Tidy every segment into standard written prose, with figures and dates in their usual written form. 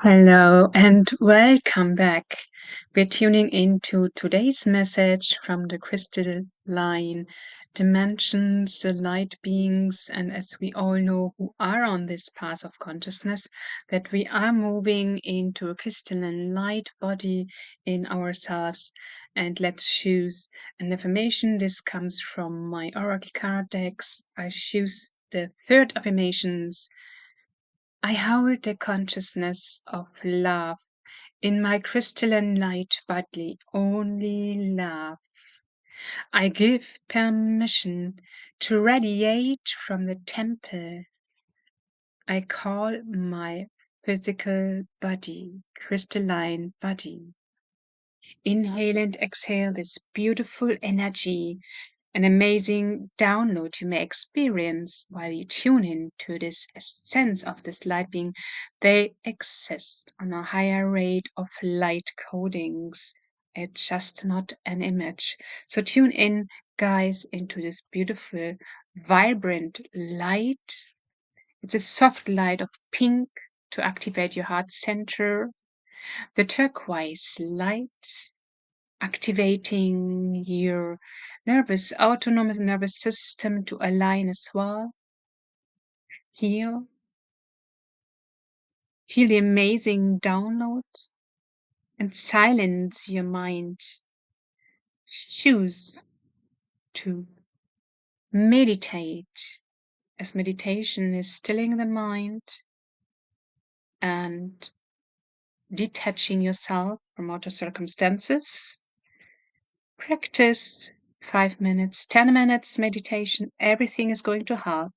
Hello and welcome back. We're tuning into today's message from the crystalline dimensions, the light beings, and as we all know who are on this path of consciousness, that we are moving into a crystalline light body in ourselves. And let's choose an affirmation. This comes from my oracle card decks. I choose the third affirmations. I hold the consciousness of love in my crystalline light body, only love. I give permission to radiate from the temple. I call my physical body, crystalline body. Inhale and exhale this beautiful energy. An amazing download you may experience while you tune in to this sense of this light being. They exist on a higher rate of light codings. It's just not an image. So tune in, guys, into this beautiful, vibrant light. It's a soft light of pink to activate your heart center. The turquoise light activating your autonomous nervous system to align as well. Heal. Feel the amazing download and silence your mind. Choose to meditate, as meditation is stilling the mind and detaching yourself from outer circumstances. Practice 5 minutes, 10 minutes meditation. Everything is going to help.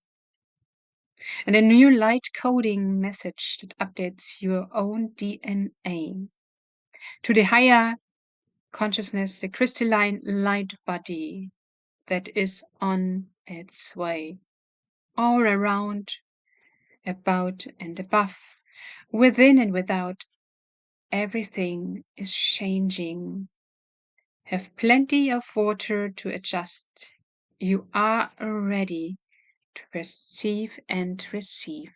And a new light coding message that updates your own DNA to the higher consciousness, the crystalline light body that is on its way all around, about and above, within and without. Everything is changing. Have plenty of water to adjust. You are ready to perceive and receive.